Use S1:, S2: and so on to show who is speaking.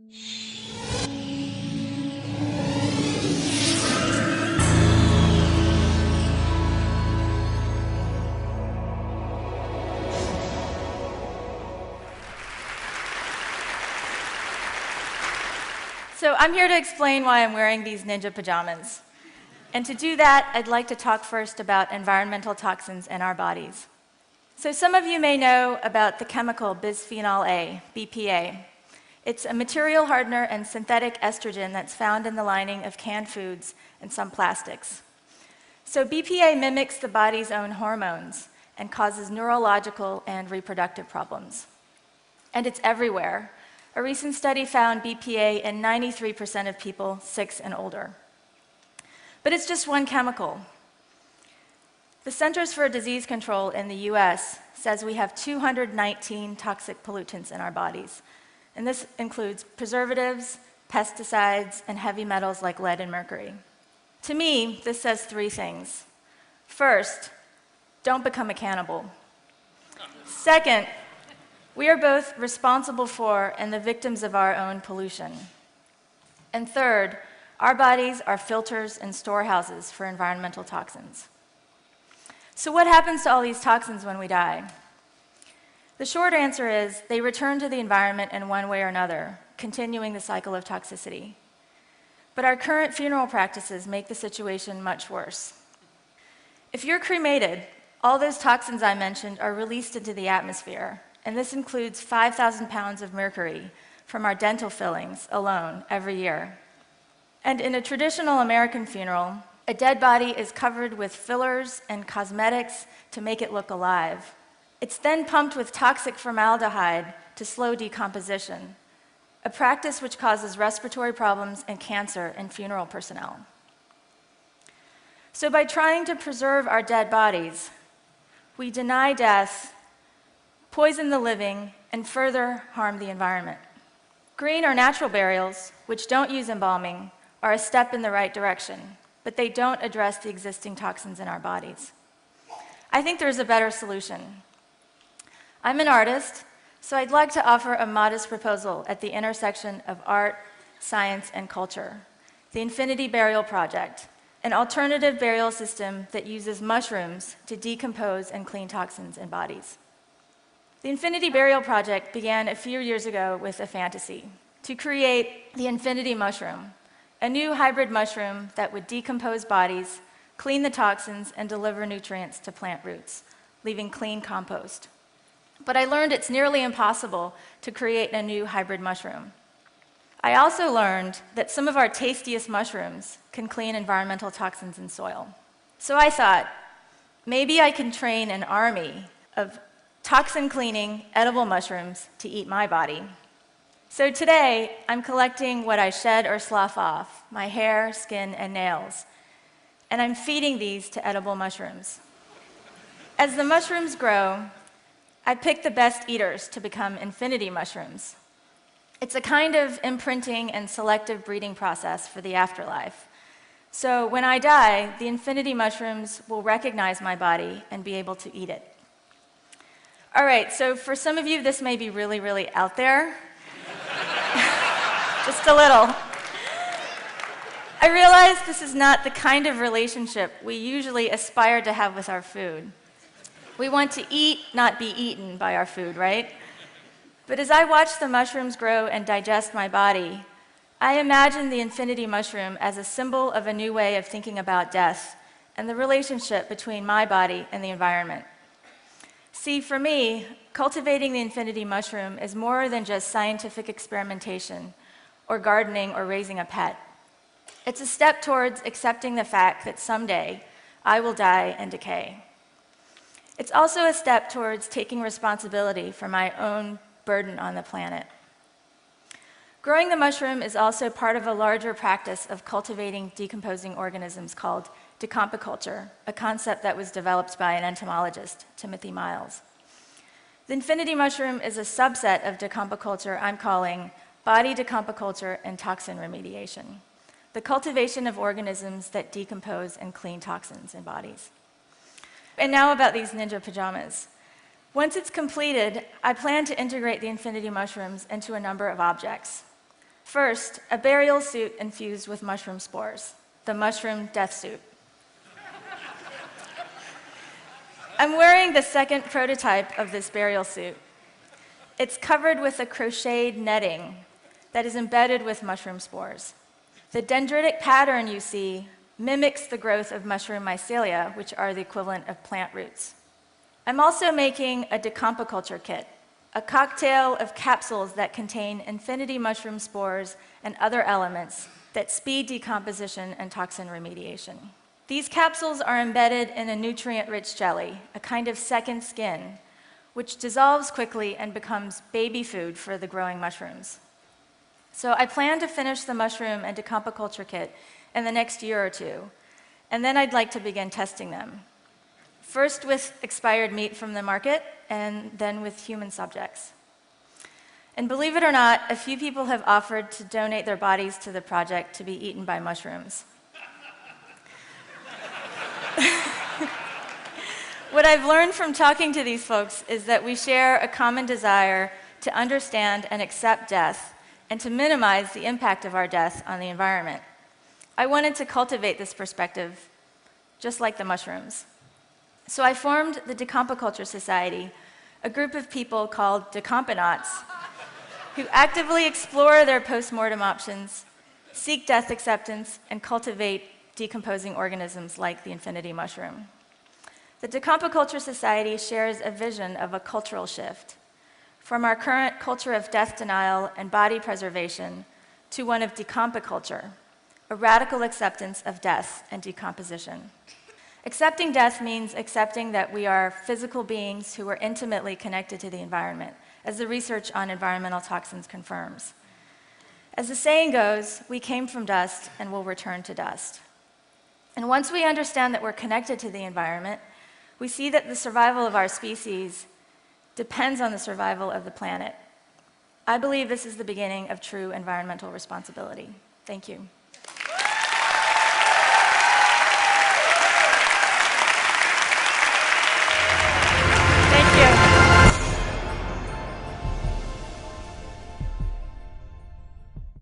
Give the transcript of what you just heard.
S1: So I'm here to explain why I'm wearing these ninja pajamas. And to do that, I'd like to talk first about environmental toxins in our bodies. So some of you may know about the chemical bisphenol A, BPA. It's a material hardener and synthetic estrogen that's found in the lining of canned foods and some plastics. So BPA mimics the body's own hormones and causes neurological and reproductive problems. And it's everywhere. A recent study found BPA in 93% of people 6 and older. But it's just one chemical. The Centers for Disease Control in the US says we have 219 toxic pollutants in our bodies. And this includes preservatives, pesticides, and heavy metals like lead and mercury. To me, this says 3 things. First, don't become a cannibal. Second, we are both responsible for and the victims of our own pollution. And third, our bodies are filters and storehouses for environmental toxins. So what happens to all these toxins when we die? The short answer is they return to the environment in one way or another, continuing the cycle of toxicity. But our current funeral practices make the situation much worse. If you're cremated, all those toxins I mentioned are released into the atmosphere, and this includes 5,000 pounds of mercury from our dental fillings alone every year. And in a traditional American funeral, a dead body is covered with fillers and cosmetics to make it look alive. It's then pumped with toxic formaldehyde to slow decomposition, a practice which causes respiratory problems and cancer in funeral personnel. So by trying to preserve our dead bodies, we deny death, poison the living, and further harm the environment. Green or natural burials, which don't use embalming, are a step in the right direction, but they don't address the existing toxins in our bodies. I think there's a better solution. I'm an artist, so I'd like to offer a modest proposal at the intersection of art, science, and culture, the Infinity Burial Project, an alternative burial system that uses mushrooms to decompose and clean toxins in bodies. The Infinity Burial Project began a few years ago with a fantasy, to create the Infinity Mushroom, a new hybrid mushroom that would decompose bodies, clean the toxins, and deliver nutrients to plant roots, leaving clean compost. But I learned it's nearly impossible to create a new hybrid mushroom. I also learned that some of our tastiest mushrooms can clean environmental toxins in soil. So I thought, maybe I can train an army of toxin-cleaning, edible mushrooms to eat my body. So today, I'm collecting what I shed or slough off, my hair, skin, and nails, and I'm feeding these to edible mushrooms. As the mushrooms grow, I pick the best eaters to become infinity mushrooms. It's a kind of imprinting and selective breeding process for the afterlife. So when I die, the infinity mushrooms will recognize my body and be able to eat it. All right, so for some of you, this may be really, really out there. Just a little. I realize this is not the kind of relationship we usually aspire to have with our food. We want to eat, not be eaten by our food, right? But as I watch the mushrooms grow and digest my body, I imagine the infinity mushroom as a symbol of a new way of thinking about death and the relationship between my body and the environment. See, for me, cultivating the infinity mushroom is more than just scientific experimentation or gardening or raising a pet. It's a step towards accepting the fact that someday I will die and decay. It's also a step towards taking responsibility for my own burden on the planet. Growing the mushroom is also part of a larger practice of cultivating decomposing organisms called decompiculture, a concept that was developed by an entomologist, Timothy Miles. The infinity mushroom is a subset of decompiculture I'm calling body decompiculture and toxin remediation, the cultivation of organisms that decompose and clean toxins in bodies. And now about these ninja pajamas. Once it's completed, I plan to integrate the infinity mushrooms into a number of objects. First, a burial suit infused with mushroom spores, the mushroom death suit. I'm wearing the second prototype of this burial suit. It's covered with a crocheted netting that is embedded with mushroom spores. The dendritic pattern you see mimics the growth of mushroom mycelia, which are the equivalent of plant roots. I'm also making a decompiculture kit, a cocktail of capsules that contain infinity mushroom spores and other elements that speed decomposition and toxin remediation. These capsules are embedded in a nutrient-rich jelly, a kind of second skin, which dissolves quickly and becomes baby food for the growing mushrooms. So I plan to finish the mushroom and decompiculture kit in the next year or two, and then I'd like to begin testing them. First with expired meat from the market, and then with human subjects. And believe it or not, a few people have offered to donate their bodies to the project to be eaten by mushrooms. What I've learned from talking to these folks is that we share a common desire to understand and accept death and to minimize the impact of our death on the environment. I wanted to cultivate this perspective, just like the mushrooms. So I formed the Decompiculture Society, a group of people called Decomponauts, who actively explore their post-mortem options, seek death acceptance, and cultivate decomposing organisms like the infinity mushroom. The Decompiculture Society shares a vision of a cultural shift from our current culture of death denial and body preservation to one of decompiculture, a radical acceptance of death and decomposition. Accepting death means accepting that we are physical beings who are intimately connected to the environment, as the research on environmental toxins confirms. As the saying goes, we came from dust and will return to dust. And once we understand that we're connected to the environment, we see that the survival of our species depends on the survival of the planet. I believe this is the beginning of true environmental responsibility. Thank you.